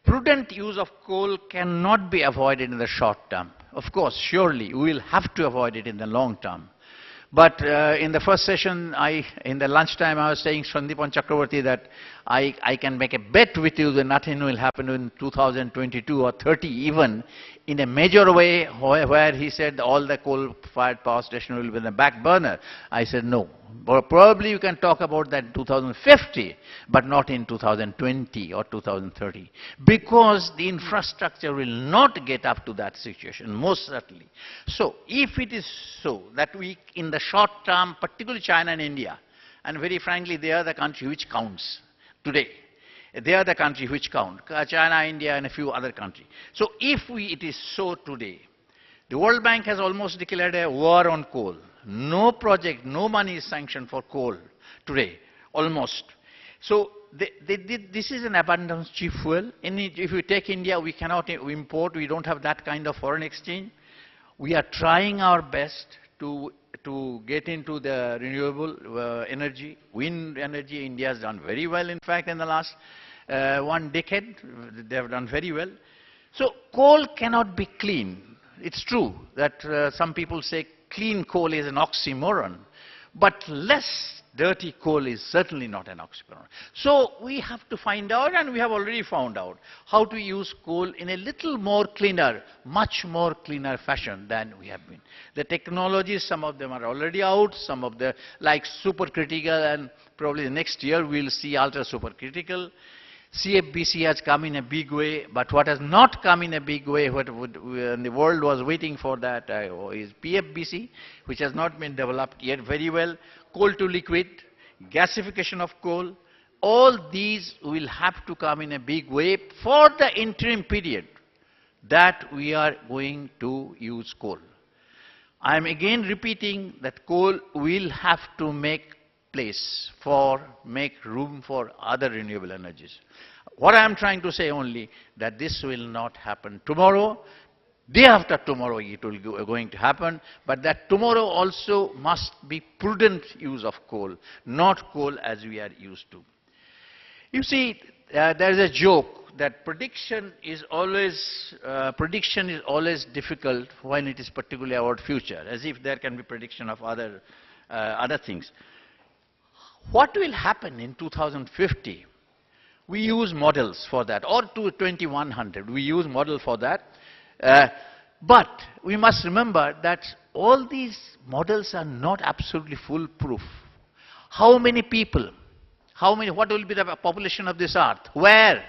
Prudent use of coal cannot be avoided in the short term. Of course, surely, we will have to avoid it in the long term. But in the first session, in the lunchtime, I was saying, Sandipan Chakravarti, that I can make a bet with you that nothing will happen in 2022 or 30 even, in a major way, where he said all the coal-fired power station will be in the back burner. I said no. Probably you can talk about that in 2050, but not in 2020 or 2030, because the infrastructure will not get up to that situation, most certainly. So if it is so that we, in the short term, particularly China and India, and very frankly, they are the country which counts today. They are the country which count, China, India, and a few other countries. So if it is so today, the World Bank has almost declared a war on coal. No project, no money is sanctioned for coal today, almost. So this is an abundance cheap fuel. If you take India, we cannot import, we don't have that kind of foreign exchange. We are trying our best to get into the renewable energy. Wind energy, India has done very well, in fact, in the last 1 decade. They have done very well. So coal cannot be clean. It's true that some people say clean coal is an oxymoron, but less dirty coal is certainly not an oxymoron. So we have to find out, and we have already found out, how to use coal in a little more cleaner, much more cleaner fashion than we have been. The technologies, some of them are already out, some of the, like supercritical, and probably next year we'll see ultra supercritical. CFBC has come in a big way, but what has not come in a big way, the world was waiting for that, is PFBC, which has not been developed yet very well. Coal to liquid, gasification of coal, all these will have to come in a big way for the interim period that we are going to use coal. I am again repeating that coal will have to make room for other renewable energies. What I am trying to say only that this will not happen tomorrow. Day after tomorrow it will going to happen, but that tomorrow also must be prudent use of coal, not coal as we are used to. You see, there is a joke that prediction is always difficult when it is particularly about future, as if there can be prediction of other things. What will happen in 2050? We use models for that, or to 2100, we use model for that. But we must remember that all these models are not absolutely foolproof. How many people, what will be the population of this earth? Where?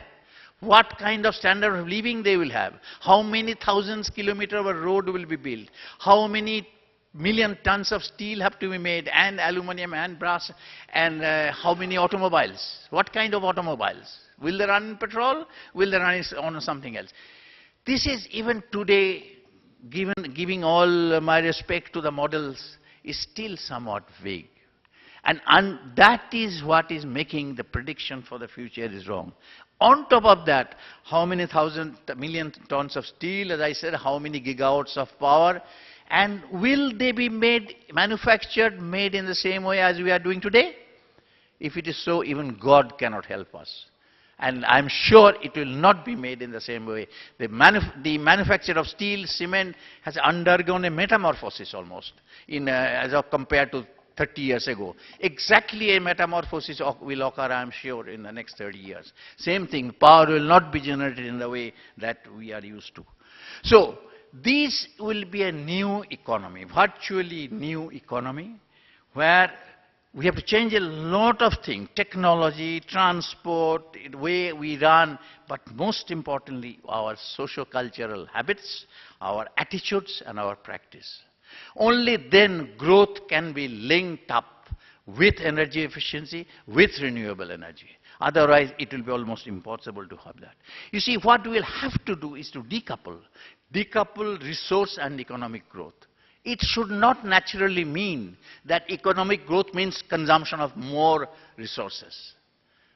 What kind of standard of living they will have? How many thousands kilometers of road will be built? How many million tons of steel have to be made, and aluminum and brass, and how many automobiles? What kind of automobiles? Will they run in petrol? Will they run on something else? This is even today, giving all my respect to the models, is still somewhat vague. And that is what is making the prediction for the future is wrong. On top of that, how many million tons of steel, as I said, how many gigawatts of power, and will they be made in the same way as we are doing today? If it is so, even God cannot help us. And I'm sure it will not be made in the same way. The manufacture of steel, cement has undergone a metamorphosis almost, as compared to 30 years ago. Exactly a metamorphosis will occur, I'm sure, in the next 30 years. Same thing, power will not be generated in the way that we are used to. So, this will be a new economy, virtually new economy, where we have to change a lot of things, technology, transport, the way we run, but most importantly, our socio-cultural habits, our attitudes, and our practice. Only then growth can be linked up with energy efficiency, with renewable energy. Otherwise, it will be almost impossible to have that. You see, what we will have to do is to decouple resource and economic growth. It should not naturally mean that economic growth means consumption of more resources.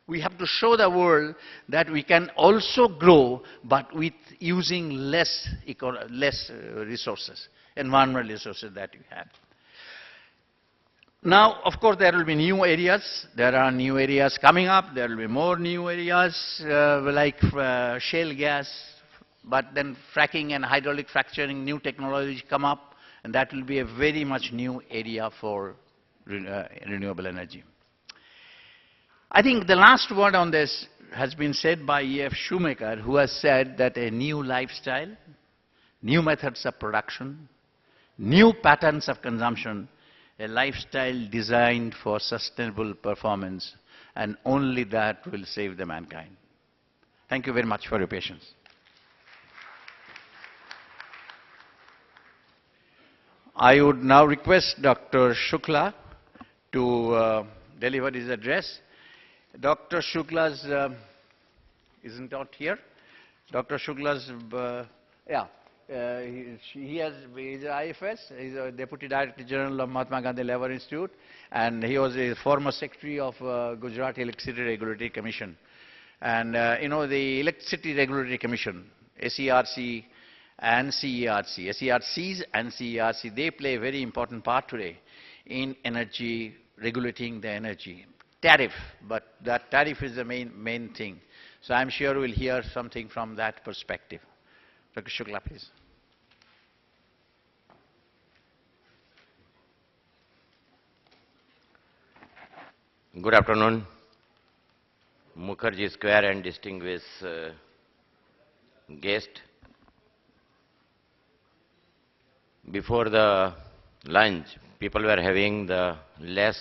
We have to show the world that we can also grow, but with using less resources, environmental resources that we have. Now, of course, there will be new areas. There are new areas coming up. There will be more new areas like shale gas, but then fracking and hydraulic fracturing, new technologies come up, and that will be a very much new area for renewable energy. I think the last word on this has been said by E.F. Shoemaker, who has said that a new lifestyle, new methods of production, new patterns of consumption, a lifestyle designed for sustainable performance, and only that will save the mankind. Thank you very much for your patience. I would now request Dr. Shukla to deliver his address. Dr. Shukla's isn't out here. Dr. Shukla's, he is IFS, he's a Deputy Director General of Mahatma Gandhi Labour Institute, and he was a former Secretary of Gujarat Electricity Regulatory Commission. And the Electricity Regulatory Commission, SERC and CERC, SERCs and CERC, they play a very important part today in energy, regulating the energy. Tariff, but that tariff is the main thing. So I'm sure we'll hear something from that perspective. Dr. Shukla, please. Good afternoon, Mukherjee Square and distinguished guest. Before the lunch, people were having the less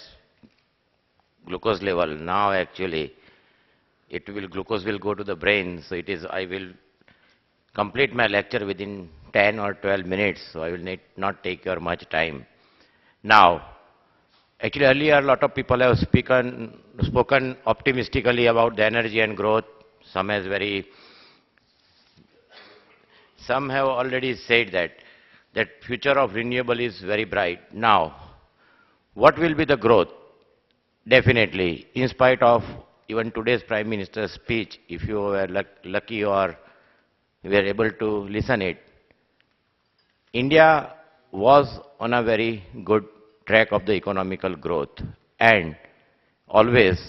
glucose level. Now actually, glucose will go to the brain. So I will complete my lecture within 10 or 12 minutes. So I will not take your much time. Now, actually earlier a lot of people have spoken optimistically about the energy and growth. Some have already said that future of renewable is very bright. Now, what will be the growth? Definitely, in spite of even today's Prime Minister's speech, if you were lucky or were able to listen it, India was on a very good track of the economical growth. And always,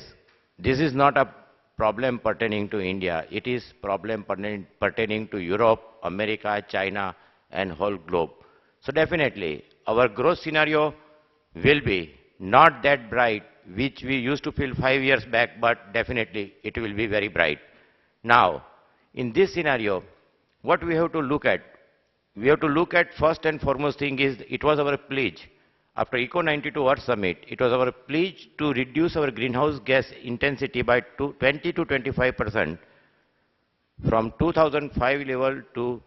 this is not a problem pertaining to India. It is problem pertaining to Europe, America, China, and whole globe. So definitely, our growth scenario will be not that bright, which we used to feel 5 years back, but definitely it will be very bright. Now, in this scenario, what we have to look at? We have to look at first and foremost thing is, it was our pledge. After ECO 92 Earth Summit, it was our pledge to reduce our greenhouse gas intensity by 20 to 25% from 2005 level to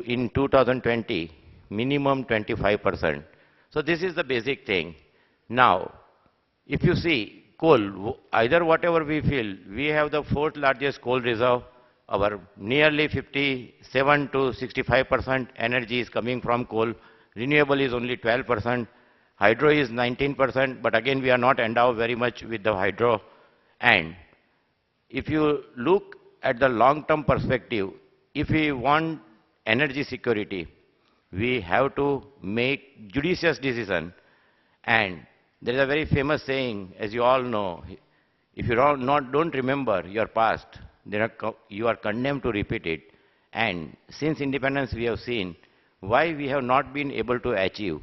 in 2020, minimum 25%. So this is the basic thing. Now, if you see coal, either whatever we feel, we have the fourth largest coal reserve. Our nearly 57 to 65% energy is coming from coal. Renewable is only 12%. Hydro is 19%, but again we are not endowed very much with the hydro. And if you look at the long-term perspective, if we want energy security, we have to make judicious decision. And there is a very famous saying, as you all know, if you don't remember your past, you are condemned to repeat it. And since independence we have seen why we have not been able to achieve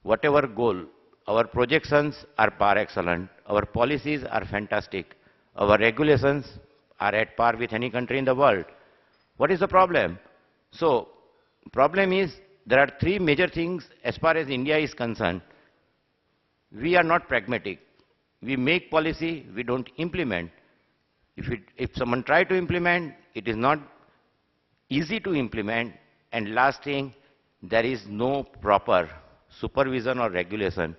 whatever goal. Our projections are par excellent, our policies are fantastic, our regulations are at par with any country in the world. What is the problem? So, problem is, there are three major things as far as India is concerned. We are not pragmatic. We make policy, we don't implement. If someone try to implement, it is not easy to implement. And last thing, there is no proper supervision or regulation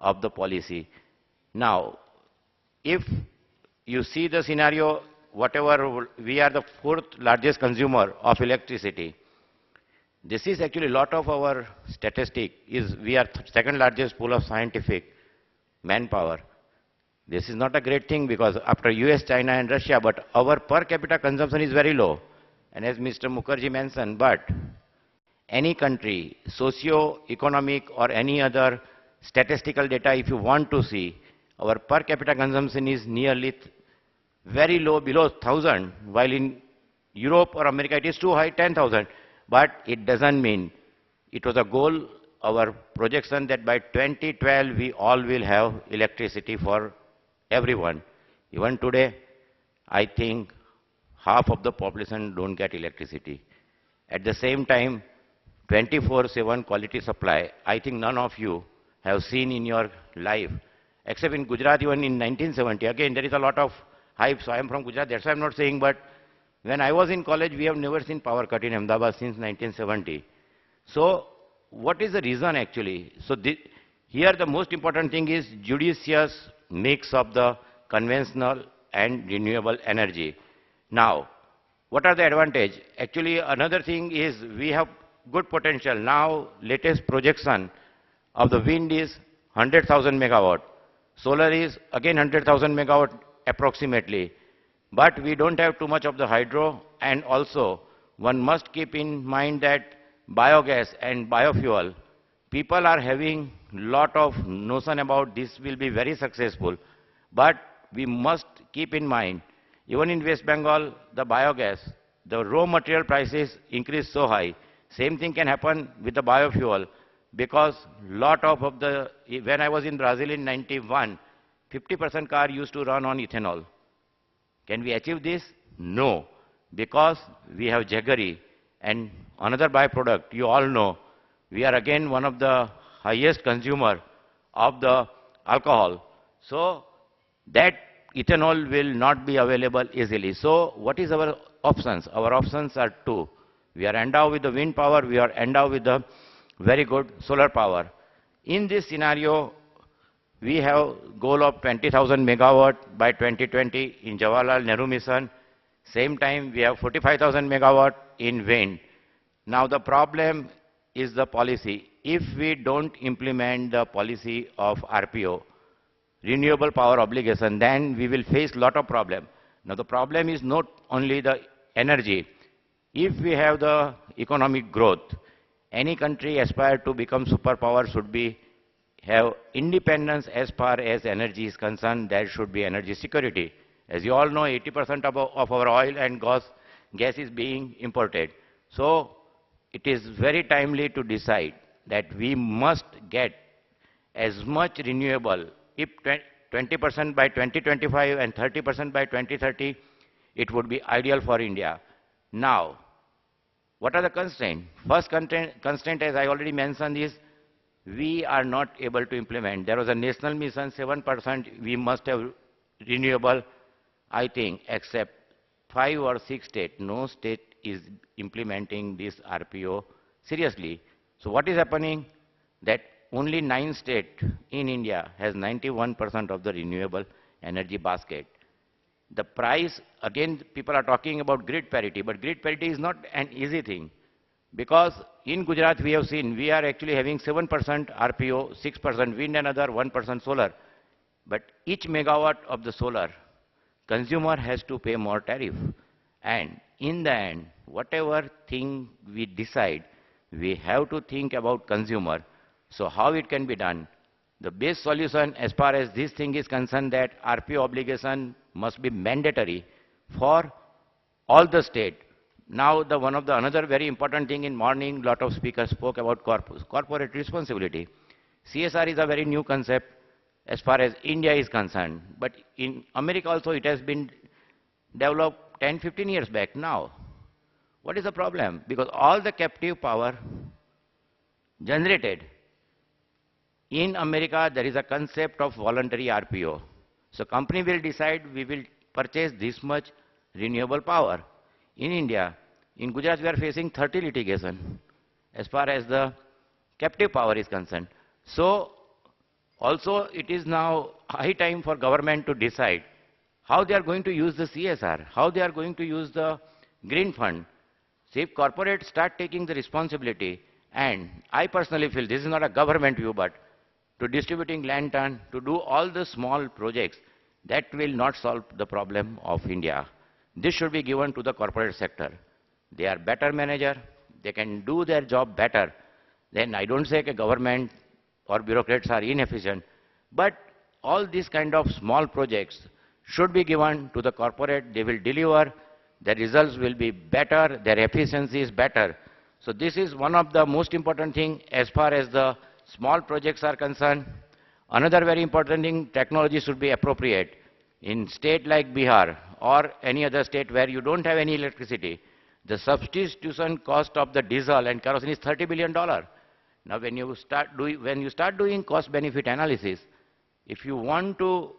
of the policy. Now, if you see the scenario, whatever, we are the fourth largest consumer of electricity. This is actually a lot of our statistic is we are second largest pool of scientific manpower. This is not a great thing because after US, China and Russia, but our per capita consumption is very low. And as Mr. Mukherjee mentioned, but any country, socio-economic or any other statistical data, if you want to see, our per capita consumption is nearly very low, below 1,000, while in Europe or America it is too high, 10,000. But it doesn't mean it was a goal, our projection that by 2012 we all will have electricity for everyone. Even today, I think half of the population don't get electricity. At the same time, 24/7 quality supply, I think none of you have seen in your life, except in Gujarat even in 1970. Again, there is a lot of hype, so I am from Gujarat, that's why I'm not saying, but when I was in college, we have never seen power cut in Ahmedabad since 1970. So, what is the reason actually? So, here the most important thing is judicious mix of the conventional and renewable energy. Now, what are the advantages? Actually, another thing is we have good potential. Now, latest projection of the wind is 100,000 megawatt. Solar is again 100,000 megawatt approximately. But we don't have too much of the hydro, and also one must keep in mind that biogas and biofuel, people are having lot of notion about this will be very successful. But we must keep in mind, even in West Bengal, the biogas, the raw material prices increase so high. Same thing can happen with the biofuel, because lot of the, when I was in Brazil in 91, 50% car used to run on ethanol. Can we achieve this? No, because we have jaggery. And another byproduct, you all know, we are again one of the highest consumer of the alcohol. So that ethanol will not be available easily. So what is our options? Our options are two. We are endowed with the wind power, we are endowed with the very good solar power. In this scenario, we have goal of 20,000 megawatt by 2020 in Jawaharlal Nehru mission. Same time, we have 45,000 megawatt in wind. Now the problem is the policy. If we don't implement the policy of RPO, renewable power obligation, then we will face lot of problem. Now the problem is not only the energy. If we have the economic growth, any country aspire to become superpower should be have independence as far as energy is concerned. There should be energy security. As you all know, 80% of our oil and gas is being imported. So it is very timely to decide that we must get as much renewable. If 20% by 2025 and 30% by 2030, it would be ideal for India. Now, what are the constraints? First constraint, as I already mentioned, is we are not able to implement. There was a national mission, 7% we must have renewable. I think except 5 or 6 states, no state is implementing this RPO seriously. So what is happening? That only 9 states in India has 91% of the renewable energy basket. The price, again, people are talking about grid parity, but grid parity is not an easy thing. Because in Gujarat we have seen, we are actually having 7% RPO, 6% wind, another 1% solar. But each megawatt of the solar, consumer has to pay more tariff. And in the end, whatever thing we decide, we have to think about consumer. So how it can be done? The best solution as far as this thing is concerned, that RPO obligation must be mandatory for all the state. Now, another very important thing in morning, lot of speakers spoke about corporate responsibility. CSR is a very new concept as far as India is concerned. But in America also it has been developed 10, 15 years back now. What is the problem? Because all the captive power generated in America, there is a concept of voluntary RPO. So company will decide we will purchase this much renewable power. In India, in Gujarat, we are facing 30 litigation as far as the captive power is concerned. So also it is now high time for government to decide how they are going to use the CSR, how they are going to use the green fund. So if corporates start taking the responsibility, and I personally feel, this is not a government view, but to distributing lantern, to do all the small projects, that will not solve the problem of India. This should be given to the corporate sector. They are better manager, they can do their job better. Then I don't say a government or bureaucrats are inefficient. But all these kind of small projects should be given to the corporate. They will deliver, their results will be better, their efficiency is better. So this is one of the most important thing as far as the small projects are concerned. Another very important thing, technology should be appropriate. In state like Bihar or any other state where you don't have any electricity, the substitution cost of the diesel and kerosene is $30 billion. Now when you start doing cost-benefit analysis, if you want to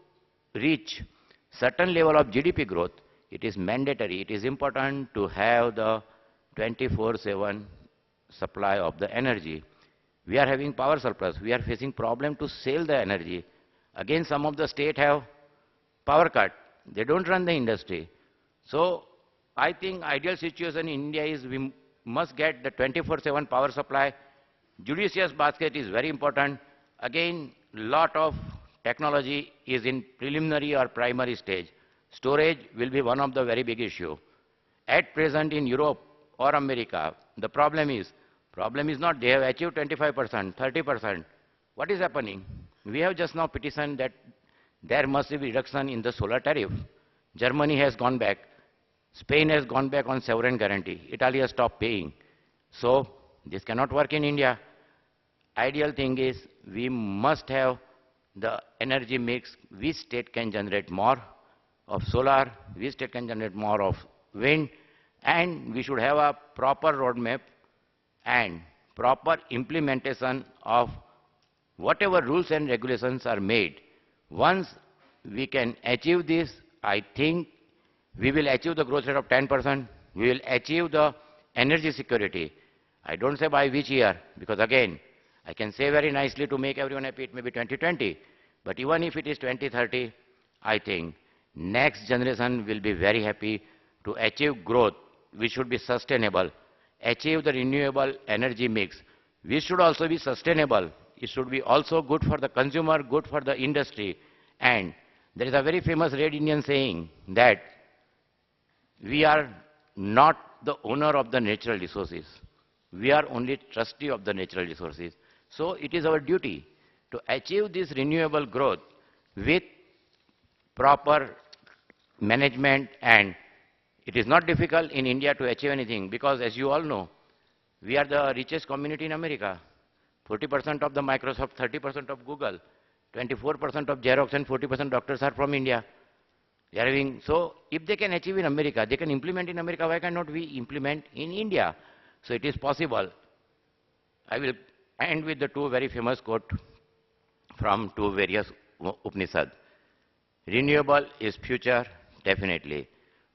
reach certain level of GDP growth, it is mandatory, it is important to have the 24/7 supply of the energy. We are having power surplus. We are facing problem to sell the energy. Again, some of the state have power cut. They don't run the industry. So I think ideal situation in India is we must get the 24/7 power supply. Judicious basket is very important. Again, lot of technology is in preliminary or primary stage. Storage will be one of the very big issue. At present in Europe or America, the problem is not they have achieved 25%, 30%. What is happening? We have just now petitioned that there must be reduction in the solar tariff. Germany has gone back. Spain has gone back on sovereign guarantee. Italy has stopped paying. So this cannot work in India. Ideal thing is we must have the energy mix. Which state can generate more of solar, which state can generate more of wind, and we should have a proper roadmap and proper implementation of whatever rules and regulations are made. Once we can achieve this, I think we will achieve the growth rate of 10%. We will achieve the energy security. I don't say by which year, because again, I can say very nicely to make everyone happy, it may be 2020. But even if it is 2030, I think next generation will be very happy to achieve growth, which should be sustainable, achieve the renewable energy mix, which should also be sustainable. It should be also good for the consumer, good for the industry. And there is a very famous Red Indian saying that we are not the owner of the natural resources. We are only trustee of the natural resources. So it is our duty to achieve this renewable growth with proper management, and it is not difficult in India to achieve anything because, as you all know, we are the richest community in America. 40% of the Microsoft, 30% of Google, 24% of Xerox and 40% doctors are from India. They are having, so if they can achieve in America, they can implement in America, why cannot we implement in India? So it is possible. I will end with the two very famous quotes from two various Upanishads. Renewable is future, definitely.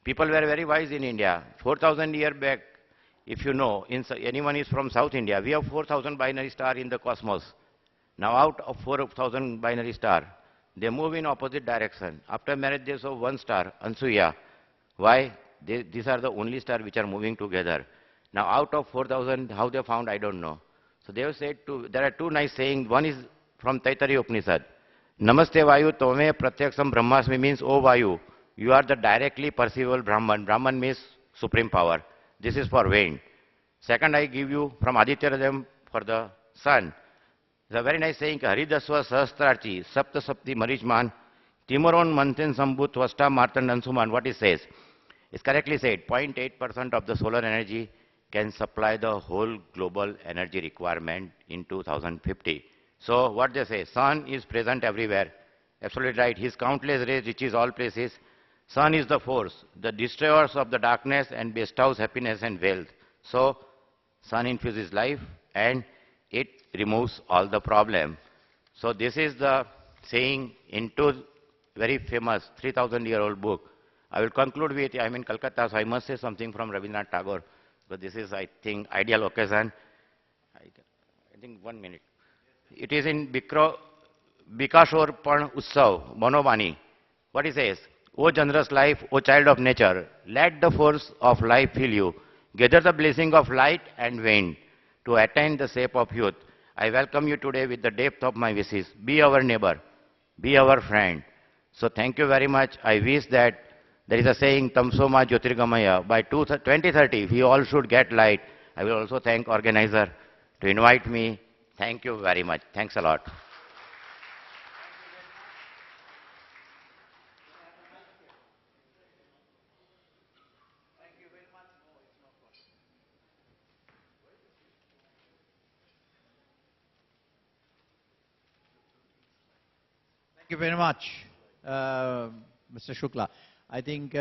People were very wise in India. 4,000 years back, if you know, anyone is from South India, we have 4,000 binary star in the cosmos. Now out of 4,000 binary star, they move in opposite direction. After marriage, they saw one star, Ansuya. Why? These are the only stars which are moving together. Now out of 4,000, how they found, I don't know. So they have said, there are two nice sayings. One is from Taittiriya Upanishad. Namaste Vayu Tome Pratyaksham Brahmasmi means, O Vayu, you are the directly perceivable Brahman. Brahman means supreme power. This is for wind. Second, I give you from Aditya Hridayam for the sun. It's a very nice saying, Haridaswa Sahasrarchi, Sapta Sapti Marijman, Timoron Mantin Sambhut Vasta Martan Ansuman. What it says? It's correctly said, 0.8% of the solar energy can supply the whole global energy requirement in 2050. So what they say, sun is present everywhere. Absolutely right. His countless rays reaches all places. Sun is the force, the destroyers of the darkness and bestows happiness and wealth. So sun infuses life and it removes all the problem. So this is the saying in two very famous 3,000-year-old book. I will conclude with, I'm in Calcutta, so I must say something from Rabindranath Tagore. But this is, I think, ideal occasion. I think 1 minute. It is in Bikashor Pan Utsav, Manobani. What he says, O generous life, O child of nature, let the force of life fill you. Gather the blessing of light and wind to attain the shape of youth. I welcome you today with the depth of my wishes. Be our neighbor, be our friend. So thank you very much. I wish that there is a saying, Tamsoma Jyotirgamaya, by 2030, we all should get light. I will also thank organizer to invite me Thank you very much. Thanks a lot. Thank you very much, Mr. Shukla. I think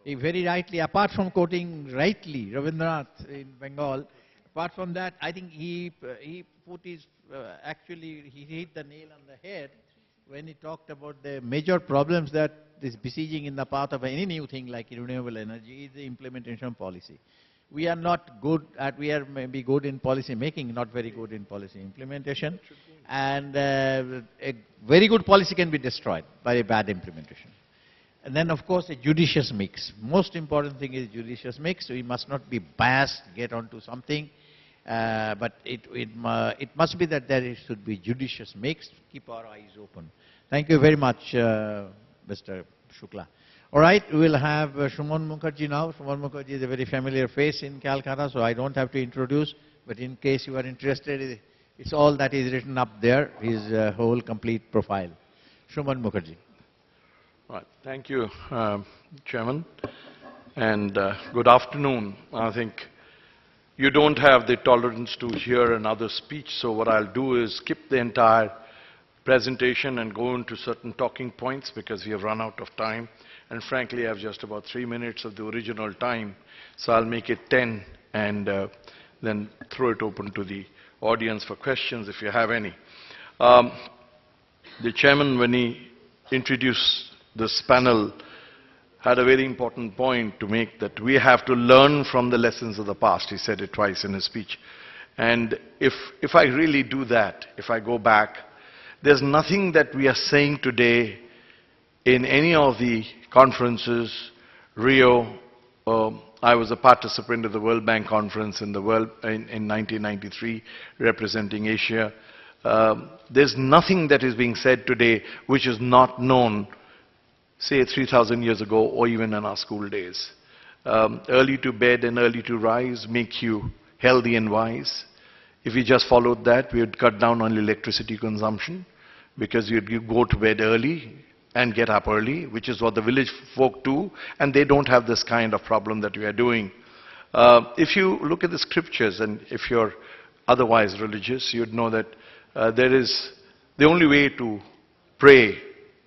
he very rightly, apart from quoting rightly Rabindranath in Bengal, apart from that, I think he put his, actually, he hit the nail on the head when he talked about the major problems that is besieging in the path of any new thing like renewable energy is the implementation policy. We are not good at, we are maybe good in policy making, not very good in policy implementation. And a very good policy can be destroyed by a bad implementation. And then, of course, a judicious mix. Most important thing is judicious mix. We must not be biased, get onto something, but it must be that there should be judicious mix. Keep our eyes open. Thank you very much, Mr. Shukla. All right, we will have Shumon Mukherjee now. Shumon Mukherjee is a very familiar face in Calcutta, so I don't have to introduce. But in case you are interested, it's all that is written up there, his whole complete profile. Shumon Mukherjee. Right. Thank you, Chairman, and good afternoon. I think you don't have the tolerance to hear another speech, so what I'll do is skip the entire presentation and go into certain talking points because we have run out of time. And frankly, I have just about 3 minutes of the original time, so I'll make it 10 and then throw it open to the audience for questions if you have any. The Chairman, when he introduced this panel, had a very important point to make, that we have to learn from the lessons of the past. He said it twice in his speech. And if I really do that, if I go back, there's nothing that we are saying today in any of the conferences, Rio, I was a participant of the World Bank conference in 1993, representing Asia. There's nothing that is being said today which is not known, say 3,000 years ago, or even in our school days. Early to bed and early to rise make you healthy and wise. If we just followed that, we would cut down on electricity consumption, because you go to bed early and get up early, which is what the village folk do, and they don't have this kind of problem that we are doing. If you look at the scriptures, and if you're otherwise religious, you'd know that there is the only way to pray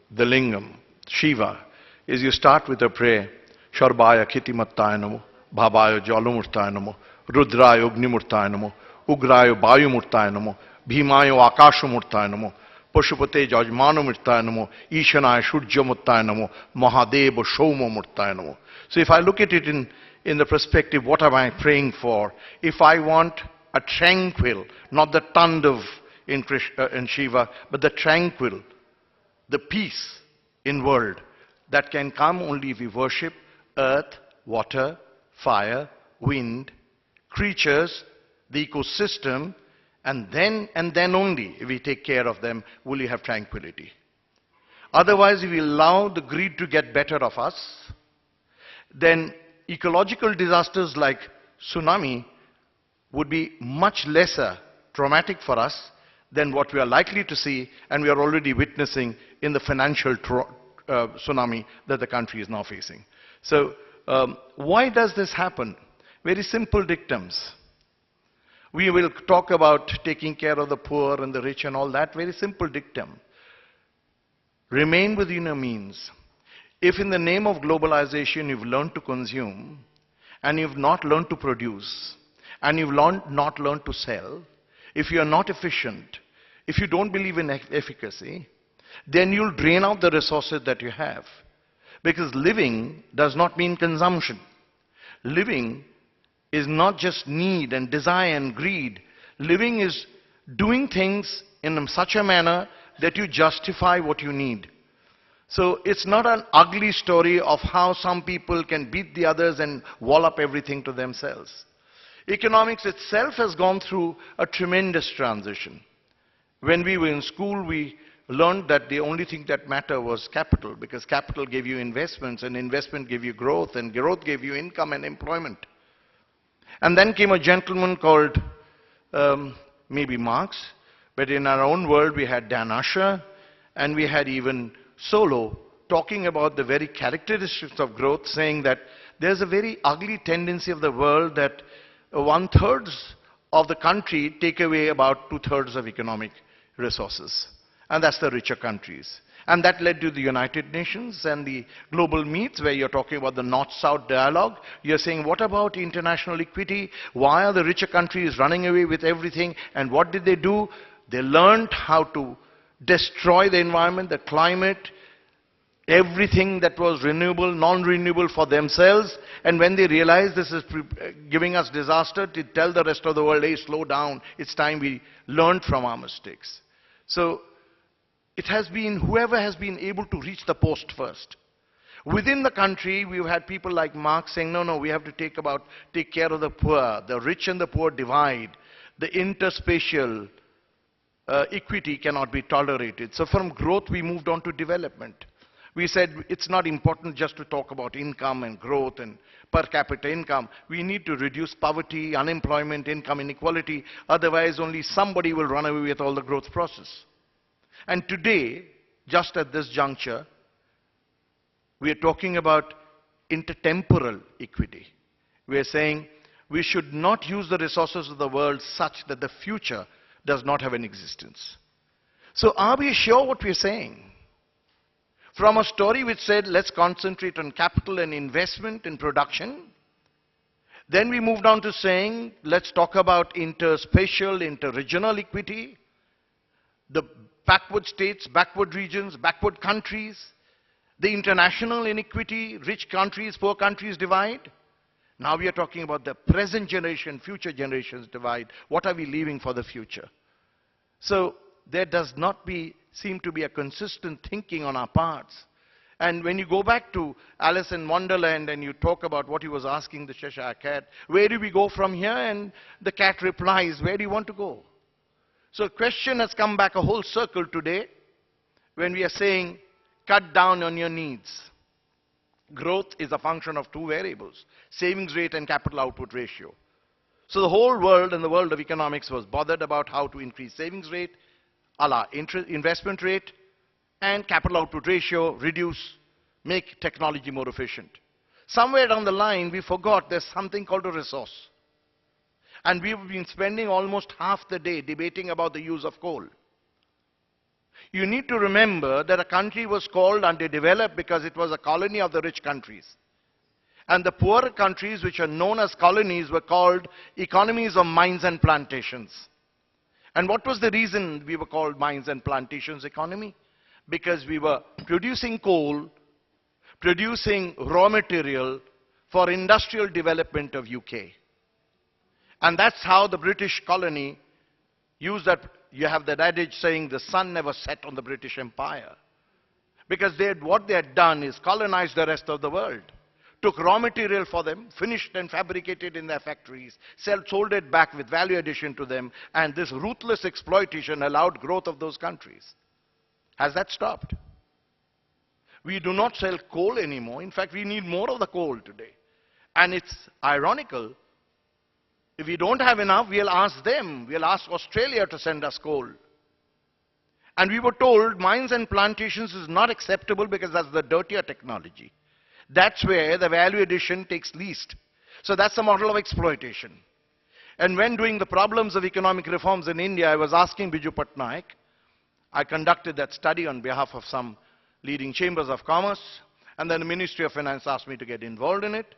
the lingam, Shiva, is you start with a prayer, Sharbaya Kitimattaya Namo, Bhabaya Jalamurtaya Namo, Rudraya Ognimurtaya Namo, Ugraya Bayumurtaya Namo, Bhimaya Akashamurtaya Namo, Pashupate Jajmanamurtaya Namo, Ishanaya Shurjamurtaya Namo, Mahadeva Shomamurtaya Namo. So if I look at it in the perspective, what am I praying for? If I want a tranquil, not the Tandav in Shiva, but the tranquil, the peace in world, that can come only if we worship earth, water, fire, wind, creatures, the ecosystem, and then only, if we take care of them, will you have tranquility. Otherwise, if we allow the greed to get better of us, then ecological disasters like tsunami would be much lesser traumatic for us than what we are likely to see, and we are already witnessing in the financial tsunami that the country is now facing. So, why does this happen? Very simple dictums. We will talk about taking care of the poor and the rich and all that. Very simple dictum. Remain within your means. If in the name of globalization you've learned to consume, and you've not learned to produce, and you've not learned to sell, if you're not efficient, if you don't believe in efficacy, then you'll drain out the resources that you have. Because living does not mean consumption. Living is not just need and desire and greed. Living is doing things in such a manner that you justify what you need. So it's not an ugly story of how some people can beat the others and wall up everything to themselves. Economics itself has gone through a tremendous transition. When we were in school, we learned that the only thing that mattered was capital, because capital gave you investments, and investment gave you growth, and growth gave you income and employment. And then came a gentleman called maybe Marx, but in our own world we had Dan Usher, and we had even Solow talking about the very characteristics of growth, saying that there's a very ugly tendency of the world that one-thirds of the country take away about two-thirds of economic resources. And that's the richer countries. And that led to the United Nations and the global meets where you're talking about the North-South dialogue. You're saying, what about international equity? Why are the richer countries running away with everything? And what did they do? They learned how to destroy the environment, the climate, everything that was renewable, non-renewable for themselves. And when they realized this is giving us disaster, to tell the rest of the world, hey, slow down, it's time we learned from our mistakes. So it has been whoever has been able to reach the post first. Within the country, we've had people like Marx saying, no, we have to take care of the poor. The rich and the poor divide. The interspatial equity cannot be tolerated. So from growth, we moved on to development. We said it's not important just to talk about income and growth and per capita income. We need to reduce poverty, unemployment, income inequality. Otherwise, only somebody will run away with all the growth process. And today, just at this juncture, we are talking about intertemporal equity. We are saying we should not use the resources of the world such that the future does not have an existence. So are we sure what we are saying? From a story which said, let's concentrate on capital and investment in production, then we moved on to saying, let's talk about interspatial, interregional equity, the backward states, backward regions, backward countries, the international inequity, rich countries, poor countries divide. Now we are talking about the present generation, future generations divide. What are we leaving for the future? So there does not seem to be a consistent thinking on our parts. And when you go back to Alice in Wonderland and you talk about what he was asking the Cheshire Cat, where do we go from here? And the cat replies, where do you want to go? So the question has come back a whole circle today when we are saying, cut down on your needs. Growth is a function of two variables, savings rate and capital output ratio. So the whole world and the world of economics was bothered about how to increase savings rate, a la investment rate, and capital output ratio, reduce, make technology more efficient. Somewhere down the line, we forgot there's something called a resource. And we've been spending almost half the day debating about the use of coal. You need to remember that a country was called underdeveloped because it was a colony of the rich countries. And the poorer countries, which are known as colonies, were called economies of mines and plantations. And what was the reason we were called mines and plantations economy? Because we were producing coal, producing raw material for industrial development of UK. And that's how the British colony used that. You have that adage saying the sun never set on the British Empire. Because what they had done is colonized the rest of the world. Took raw material for them, finished and fabricated in their factories, sold it back with value addition to them, and this ruthless exploitation allowed growth of those countries. Has that stopped? We do not sell coal anymore. In fact, we need more of the coal today. And it's ironical. If we don't have enough, we'll ask them. We'll ask Australia to send us coal. And we were told mines and plantations is not acceptable because that's the dirtier technology. That's where the value addition takes least. So that's the model of exploitation. And when doing the problems of economic reforms in India, I was asking Biju Patnaik. I conducted that study on behalf of some leading chambers of commerce. And then the Ministry of Finance asked me to get involved in it.